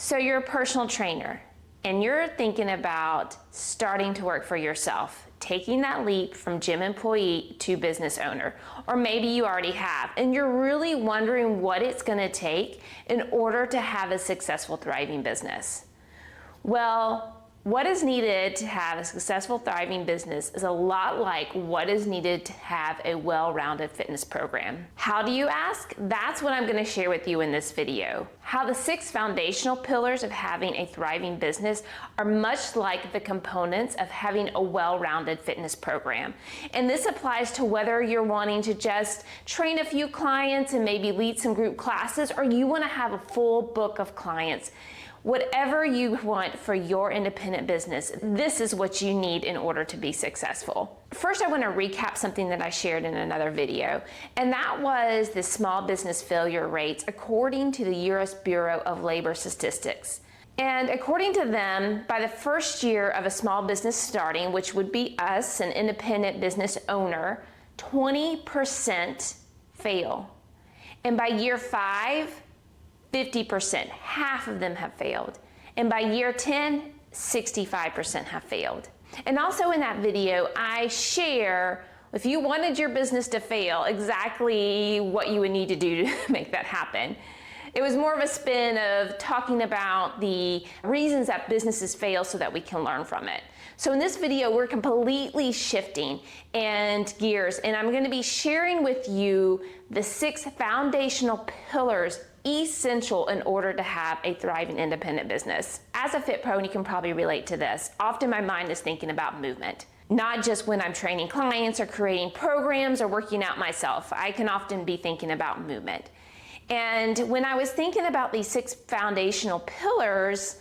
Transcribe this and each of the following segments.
So you're a personal trainer and you're thinking about starting to work for yourself, taking that leap from gym employee to business owner. Or maybe you already have and you're really wondering what it's going to take in order to have a successful, thriving business. Well, what is needed to have a successful, thriving business is a lot like what is needed to have a well-rounded fitness program. How do you ask? That's what I'm going to share with you in this video. How the 6 foundational pillars of having a thriving business are much like the components of having a well-rounded fitness program. And this applies to whether you're wanting to just train a few clients and maybe lead some group classes, or you want to have a full book of clients. Whatever you want for your independent business, this is what you need in order to be successful. First, I want to recap something that I shared in another video, and that was the small business failure rates according to the U.S. Bureau of Labor Statistics. And according to them, by the first year of a small business starting, which would be us, an independent business owner, 20% fail. And by year 5, 50%, half of them have failed. And by year 10, 65% have failed. And also in that video, I share, if you wanted your business to fail, exactly what you would need to do to make that happen. It was more of a spin of talking about the reasons that businesses fail so that we can learn from it. So in this video, we're completely shifting and gears, and I'm going to be sharing with you the 6 foundational pillars essential in order to have a thriving independent business. As a fit pro, and you can probably relate to this, often my mind is thinking about movement. Not just when I'm training clients or creating programs or working out myself. I can often be thinking about movement. And when I was thinking about these 6 foundational pillars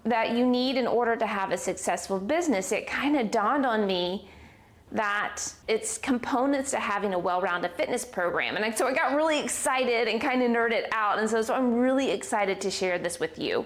that you need in order to have a successful business, it kind of dawned on me that it's components to having a well-rounded fitness program. And so I got really excited and kind of nerded out. And so I'm really excited to share this with you.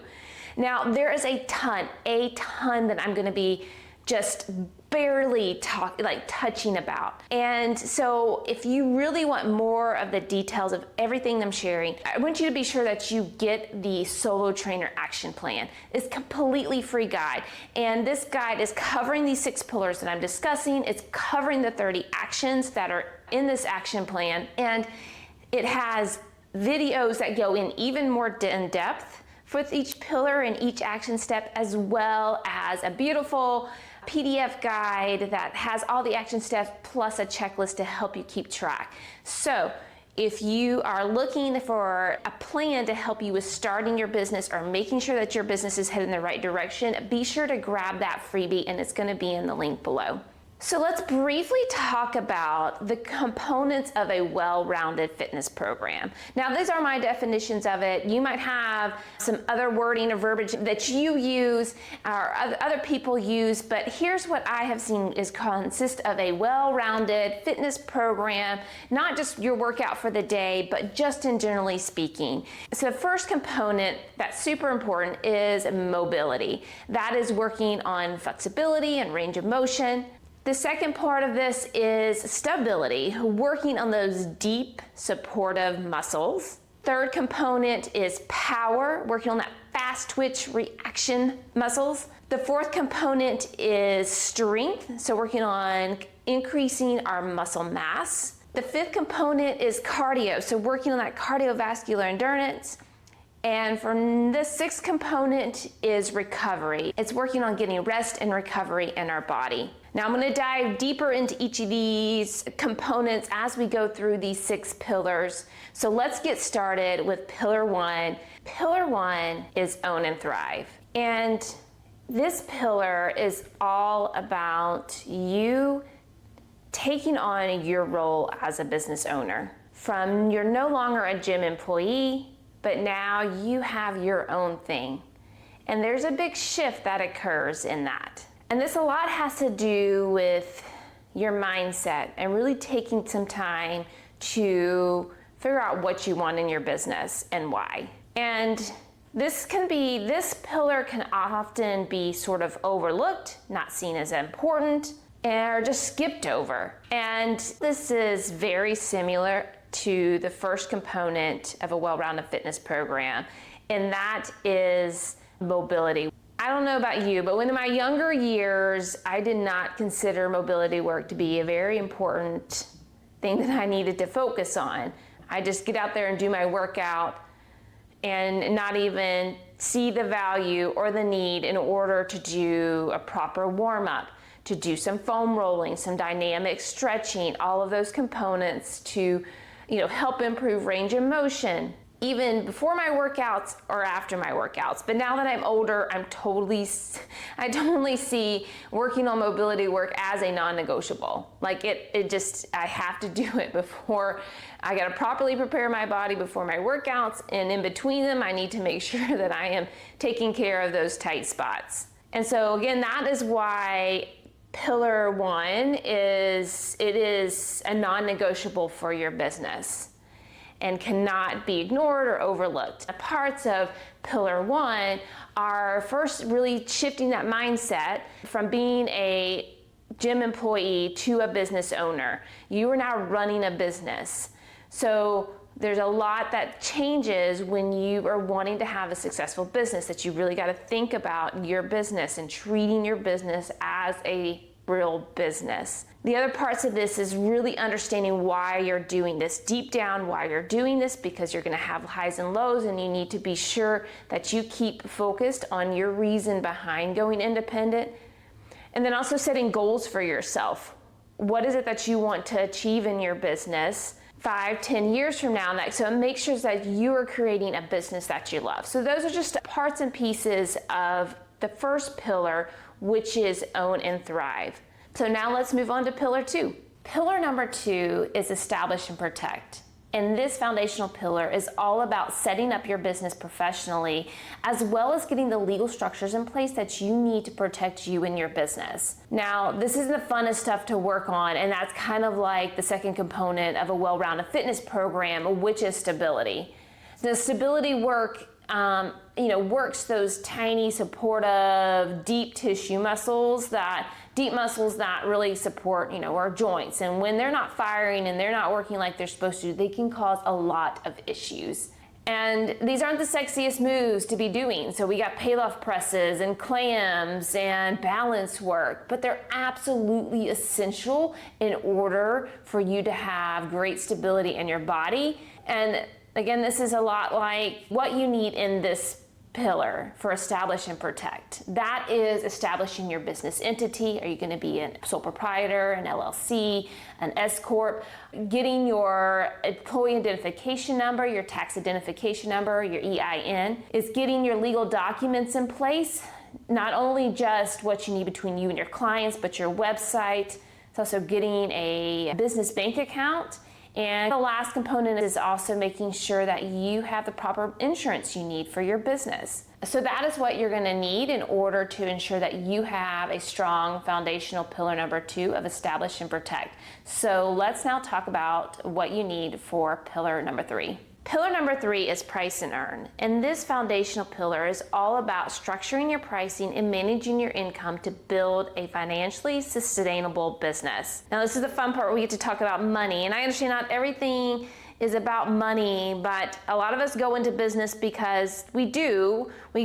Now, there is a ton that I'm going to be just barely touching about. And so if you really want more of the details of everything I'm sharing, I want you to be sure that you get the Solo Trainer Action Plan. It's a completely free guide. And this guide is covering these 6 pillars that I'm discussing. It's covering the 30 actions that are in this action plan. And it has videos that go in even more in depth with each pillar and each action step, as well as a beautiful PDF guide that has all the action steps plus a checklist to help you keep track. So if you are looking for a plan to help you with starting your business or making sure that your business is heading in the right direction, be sure to grab that freebie, and it's going to be in the link below. So let's briefly talk about the components of a well-rounded fitness program. Now, these are my definitions of it. You might have some other wording or verbiage that you use or other people use, but here's what I have seen is consist of a well-rounded fitness program, not just your workout for the day, but just in generally speaking. So the first component that's super important is mobility. That is working on flexibility and range of motion. The second part of this is stability, working on those deep supportive muscles. Third component is power, working on that fast twitch reaction muscles. The fourth component is strength, so working on increasing our muscle mass. The fifth component is cardio, so working on that cardiovascular endurance. And for the 6th component is recovery. It's working on getting rest and recovery in our body. Now I'm going to dive deeper into each of these components as we go through these 6 pillars. So let's get started with pillar 1. Pillar 1 is own and thrive. And this pillar is all about you taking on your role as a business owner. From you're no longer a gym employee, but now you have your own thing. And there's a big shift that occurs in that. And this a lot has to do with your mindset and really taking some time to figure out what you want in your business and why. And this pillar can often be sort of overlooked, not seen as important, or just skipped over. And this is very similar to the first component of a well-rounded fitness program. and that is mobility. I don't know about you, but in my younger years, I did not consider mobility work to be a very important thing that I needed to focus on. I just get out there and do my workout and not even see the value or the need in order to do a proper warm-up, to do some foam rolling, some dynamic stretching, all of those components to, help improve range of motion, even before my workouts or after my workouts. But now that I'm older, I totally see working on mobility work as a non-negotiable. Like I have to do it before. I got to properly prepare my body before my workouts, and in between them, I need to make sure that I am taking care of those tight spots. And so again, that is why pillar 1 is a non-negotiable for your business and cannot be ignored or overlooked. The parts of pillar 1 are first really shifting that mindset from being a gym employee to a business owner. You are now running a business. So there's a lot that changes when you are wanting to have a successful business, that you really got to think about your business and treating your business as a real business. The other parts of this is really understanding why you're doing this, deep down why you're doing this, because you're going to have highs and lows, and you need to be sure that you keep focused on your reason behind going independent. And then also setting goals for yourself. What is it that you want to achieve in your business 5-10 years from now? So make sure that you are creating a business that you love. So those are just parts and pieces of the first pillar, which is own and thrive. So now let's move on to pillar 2. Pillar number 2 is establish and protect. And this foundational pillar is all about setting up your business professionally, as well as getting the legal structures in place that you need to protect you and your business. Now, this is the funnest stuff to work on, and that's kind of like the second component of a well-rounded fitness program, which is stability. The stability work works those tiny, supportive, deep tissue muscles that really support, our joints. And when they're not firing and they're not working like they're supposed to, they can cause a lot of issues. And these aren't the sexiest moves to be doing. So we got pay-off presses and clams and balance work, but they're absolutely essential in order for you to have great stability in your body. And again, this is a lot like what you need in this pillar for establish and protect. That is establishing your business entity. Are you going to be a sole proprietor, an LLC, an S Corp? Getting your employee identification number, your tax identification number, your EIN. Is getting your legal documents in place. Not only just what you need between you and your clients, but your website. It's also getting a business bank account. And the last component is also making sure that you have the proper insurance you need for your business. So that is what you're going to need in order to ensure that you have a strong foundational pillar number 2 of establish and protect. So let's now talk about what you need for pillar number 3. Pillar number 3 is price and earn. And this foundational pillar is all about structuring your pricing and managing your income to build a financially sustainable business. Now, this is the fun part where we get to talk about money. And I understand not everything is about money, but a lot of us go into business because we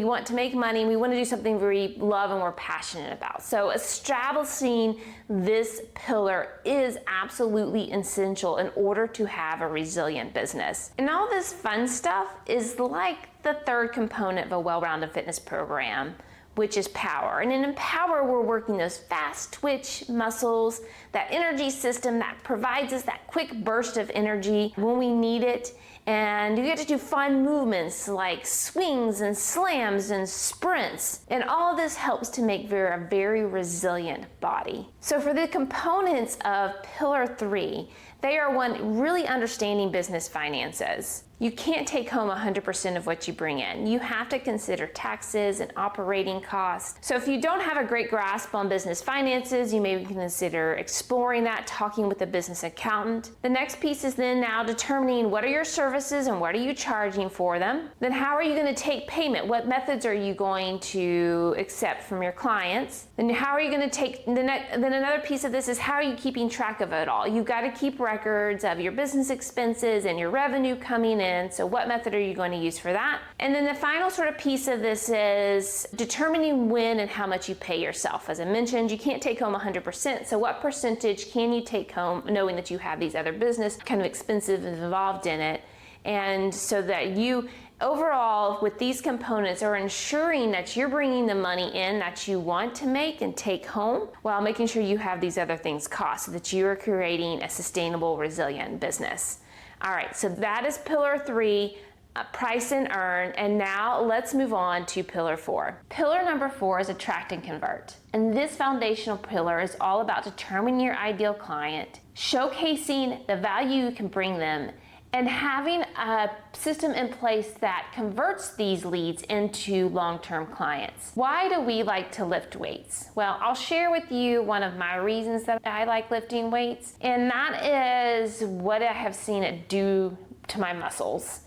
want to make money, we want to do something we love and we're passionate about. So establishing this pillar is absolutely essential in order to have a resilient business. And all this fun stuff is like the third component of a well-rounded fitness program, which is power. And in power, we're working those fast twitch muscles, that energy system that provides us that quick burst of energy when we need it. And you get to do fun movements like swings and slams and sprints. And all this helps to make a very resilient body. So for the components of pillar 3, they are one, really understanding business finances. You can't take home 100% of what you bring in. You have to consider taxes and operating costs. So if you don't have a great grasp on business finances, you may consider exploring that, talking with a business accountant. The next piece is then now determining what are your services and what are you charging for them. Then how are you going to take payment? What methods are you going to accept from your clients? Then how are you going to take, then another piece of this is how are you keeping track of it all? You've got to keep records of your business expenses and your revenue coming in, in. So what method are you going to use for that? And then the final sort of piece of this is determining when and how much you pay yourself. As I mentioned, you can't take home 100%. So what percentage can you take home knowing that you have these other business kind of expensive and involved in it? And so that you overall with these components are ensuring that you're bringing the money in that you want to make and take home while making sure you have these other things cost so that you are creating a sustainable, resilient business. All right, so that is pillar 3, price and earn. And now let's move on to pillar 4. Pillar number 4 is attract and convert. And this foundational pillar is all about determining your ideal client, showcasing the value you can bring them, and having a system in place that converts these leads into long-term clients. Why do we like to lift weights? Well, I'll share with you one of my reasons that I like lifting weights, and that is what I have seen it do to my muscles.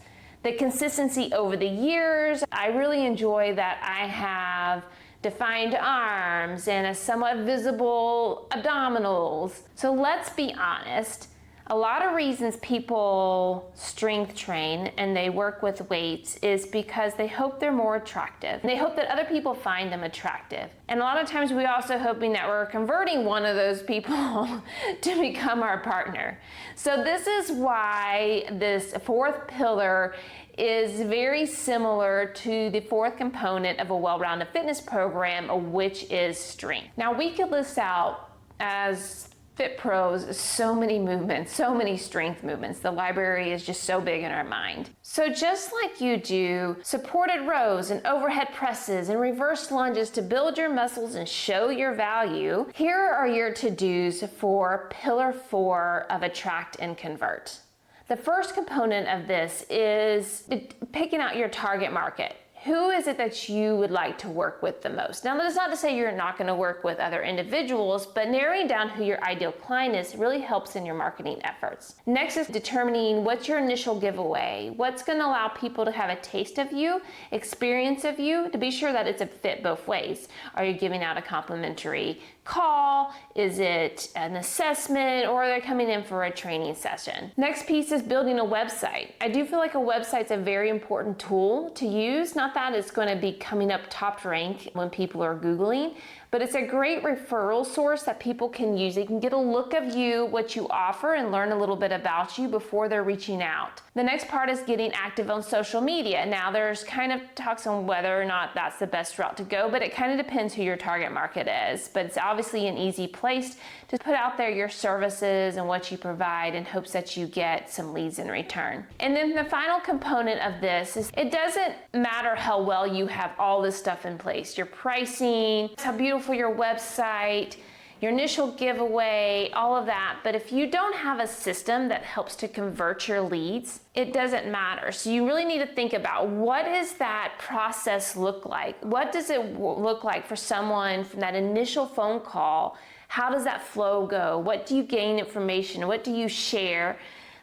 The consistency over the years, I really enjoy that I have defined arms and a somewhat visible abdominals. So let's be honest, a lot of reasons people strength train and they work with weights is because they hope they're more attractive. They hope that other people find them attractive. And a lot of times we also hoping that we're converting one of those people to become our partner. So this is why this 4th pillar is very similar to the 4th component of a well-rounded fitness program, which is strength. Now we could list out as Fit Pros so many movements, so many strength movements. The library is just so big in our mind. So just like you do supported rows and overhead presses and reverse lunges to build your muscles and show your value, here are your to-dos for pillar 4 of attract and convert. The first component of this is picking out your target market. Who is it that you would like to work with the most? Now, that's not to say you're not going to work with other individuals, but narrowing down who your ideal client is really helps in your marketing efforts. Next is determining what's your initial giveaway. What's going to allow people to have a taste of you, experience of you, to be sure that it's a fit both ways. Are you giving out a complimentary call? Is it an assessment, or are they coming in for a training session? Next piece is building a website. I do feel like a website's a very important tool to use. Not that it's going to be coming up top rank when people are Googling, but it's a great referral source that people can use. They can get a look of you, what you offer, and learn a little bit about you before they're reaching out. The next part is getting active on social media. Now there's kind of talks on whether or not that's the best route to go, but it kind of depends who your target market is. But it's obviously an easy place to put out there your services and what you provide in hopes that you get some leads in return. And then the final component of this is it doesn't matter how well you have all this stuff in place. Your pricing, how beautiful your website, your initial giveaway, all of that. But if you don't have a system that helps to convert your leads, it doesn't matter. So you really need to think about, what does that process look like? What does it look like for someone from that initial phone call? How does that flow go? What do you gain information? What do you share?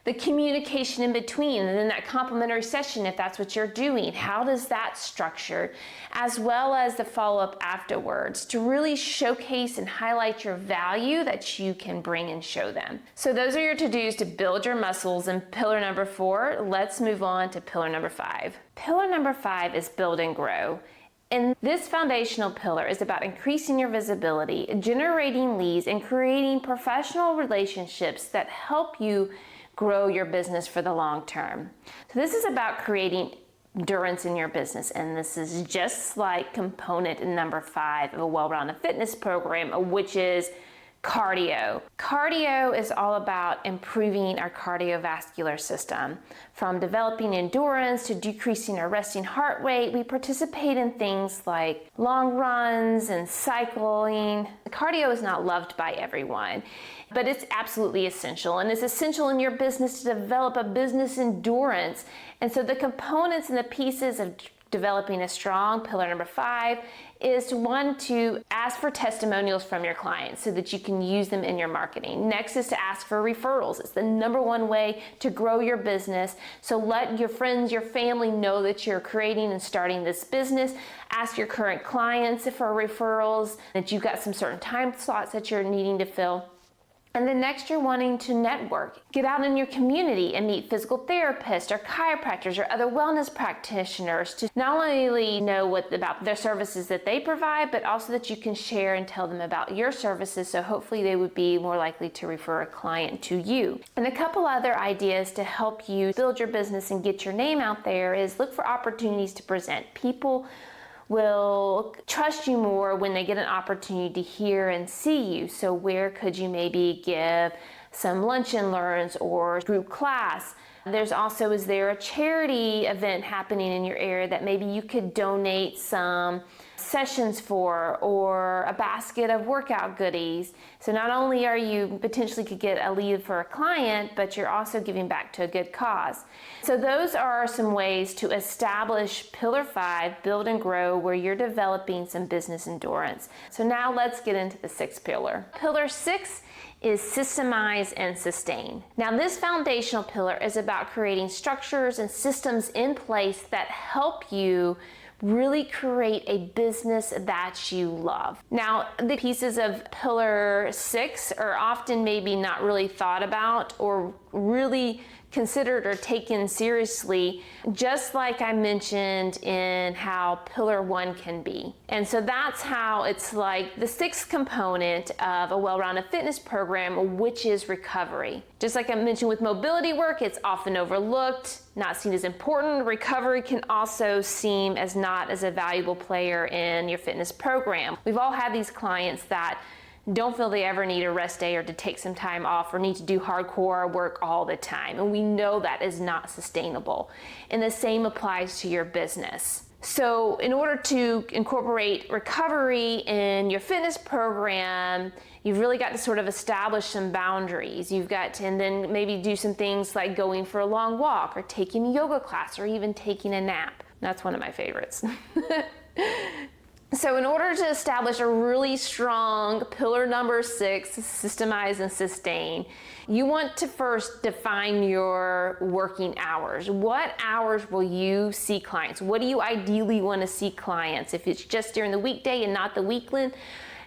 The communication in between, and then that complimentary session, if that's what you're doing, how does that structure, as well as the follow-up afterwards to really showcase and highlight your value that you can bring and show them. So those are your to-dos to build your muscles in pillar number 4. Let's move on to pillar number 5. Pillar number 5 is build and grow. And this foundational pillar is about increasing your visibility, generating leads, and creating professional relationships that help you grow your business for the long term. So this is about creating endurance in your business, and this is just like component number 5 of a well-rounded fitness program, which is cardio. Cardio is all about improving our cardiovascular system. From developing endurance to decreasing our resting heart rate, we participate in things like long runs and cycling. Cardio is not loved by everyone, but it's absolutely essential, and it's essential in your business to develop a business endurance. And so the components and the pieces of developing a strong pillar number 5 is to ask for testimonials from your clients so that you can use them in your marketing. Next is to ask for referrals. It's the number 1 way to grow your business. So let your friends, your family know that you're creating and starting this business. Ask your current clients for referrals, that you've got some certain time slots that you're needing to fill. And then next, you're wanting to network. Get out in your community and meet physical therapists or chiropractors or other wellness practitioners to not only know about their services that they provide, but also that you can share and tell them about your services. So hopefully they would be more likely to refer a client to you. And a couple other ideas to help you build your business and get your name out there is look for opportunities to present. People will trust you more when they get an opportunity to hear and see you. So where could you maybe give some lunch and learns or group class? There's also, is there a charity event happening in your area that maybe you could donate some sessions for, or a basket of workout goodies? So not only are you potentially could get a lead for a client, but you're also giving back to a good cause. So those are some ways to establish Pillar 5, build and grow, where you're developing some business endurance. So now let's get into the 6th pillar. Pillar 6 is systemize and sustain. Now this foundational pillar is about creating structures and systems in place that help you really create a business that you love. Now, the pieces of Pillar 6 are often maybe not really thought about or really considered or taken seriously, just like I mentioned in how Pillar 1 can be. And so that's how it's like the 6th component of a well-rounded fitness program, which is recovery. Just like I mentioned with mobility work, it's often overlooked, not seen as important. Recovery can also seem as not as a valuable player in your fitness program. We've all had these clients that don't feel they ever need a rest day or to take some time off or need to do hardcore work all the time. And we know that is not sustainable. And the same applies to your business. So in order to incorporate recovery in your fitness program, you've really got to sort of establish some boundaries. You've got to, and then maybe do some things like going for a long walk or taking a yoga class or even taking a nap. That's one of my favorites. So in order to establish a really strong pillar number 6, systemize and sustain, you want to first define your working hours. What hours will you see clients? What do you ideally want to see clients? If it's just during the weekday and not the weekend,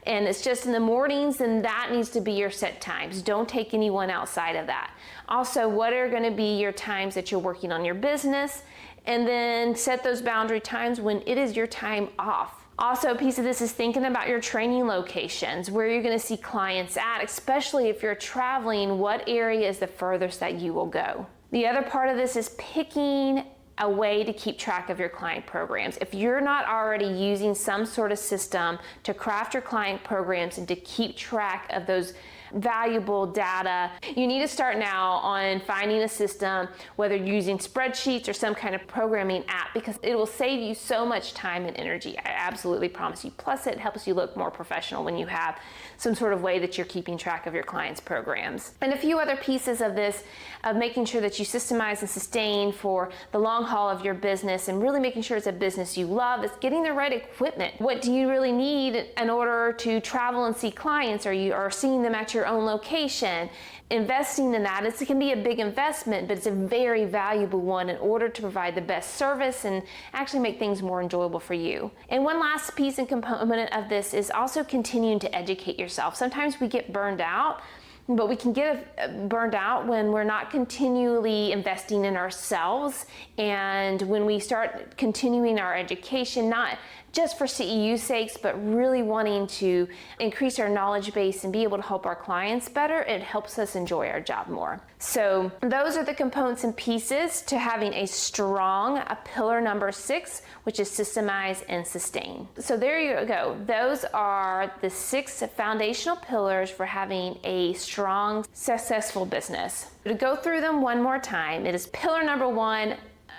and it's just in the mornings, then that needs to be your set times. Don't take anyone outside of that. Also, what are going to be your times that you're working on your business? And then set those boundary times when it is your time off. Also, a piece of this is thinking about your training locations, where you're going to see clients at, especially if you're traveling, what area is the furthest that you will go. The other part of this is picking a way to keep track of your client programs. If you're not already using some sort of system to craft your client programs and to keep track of those valuable data, you need to start now on finding a system, whether you're using spreadsheets or some kind of programming app, because it will save you so much time and energy. I absolutely promise you. Plus, it helps you look more professional when you have some sort of way that you're keeping track of your clients' programs. And a few other pieces of this, of making sure that you systemize and sustain for the long haul of your business and really making sure it's a business you love, is getting the right equipment. What do you really need in order to travel and see clients, or you are seeing them at your own location? Investing in that, it can be a big investment, but it's a very valuable one in order to provide the best service and actually make things more enjoyable for you. And one last piece and component of this is also continuing to educate yourself. Sometimes we get burned out, but we can get burned out when we're not continually investing in ourselves, and when we start continuing our education, not just for CEU's sakes, but really wanting to increase our knowledge base and be able to help our clients better. It helps us enjoy our job more. So those are the components and pieces to having a strong pillar number 6, which is systemize and sustain. So there you go. Those are the 6 foundational pillars for having a strong, successful business. To go through them one more time, it is pillar number 1,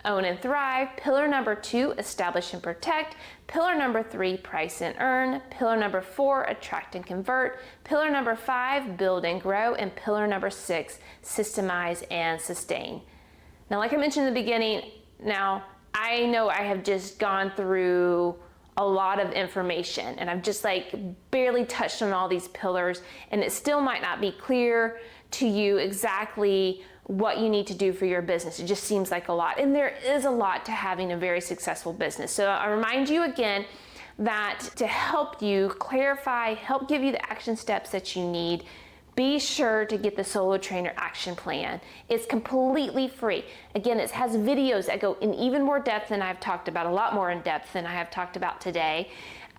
own and thrive. Pillar number 2, establish and protect. Pillar number 3, price and earn. Pillar number 4, attract and convert. Pillar number 5, build and grow. And pillar number 6, systemize and sustain. Now, like I mentioned in the beginning, now I know I have just gone through a lot of information, and I've just like barely touched on all these pillars, and it still might not be clear to you exactly what you need to do for your business. It just seems like a lot, and there is a lot to having a very successful business. So I remind you again that to help you clarify, help give you the action steps that you need, be sure to get the Solo Trainer Action Plan. It's completely free. Again, it has videos that go in even more depth than I've talked about, a lot more in depth than I have talked about today.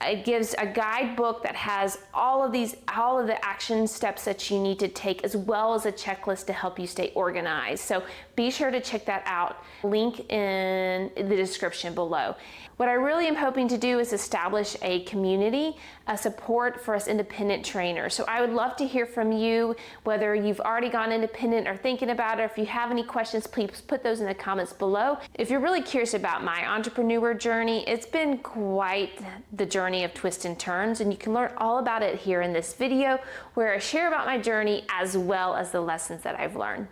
It gives a guidebook that has all of the action steps that you need to take, as well as a checklist to help you stay organized. So be sure to check that out. Link in the description below. What I really am hoping to do is establish a community, a support for us independent trainers. So I would love to hear from you, whether you've already gone independent or thinking about it. If you have any questions, please put those in the comments below. If you're really curious about my entrepreneur journey, it's been quite the journey of twists and turns, and you can learn all about it here in this video, where I share about my journey as well as the lessons that I've learned.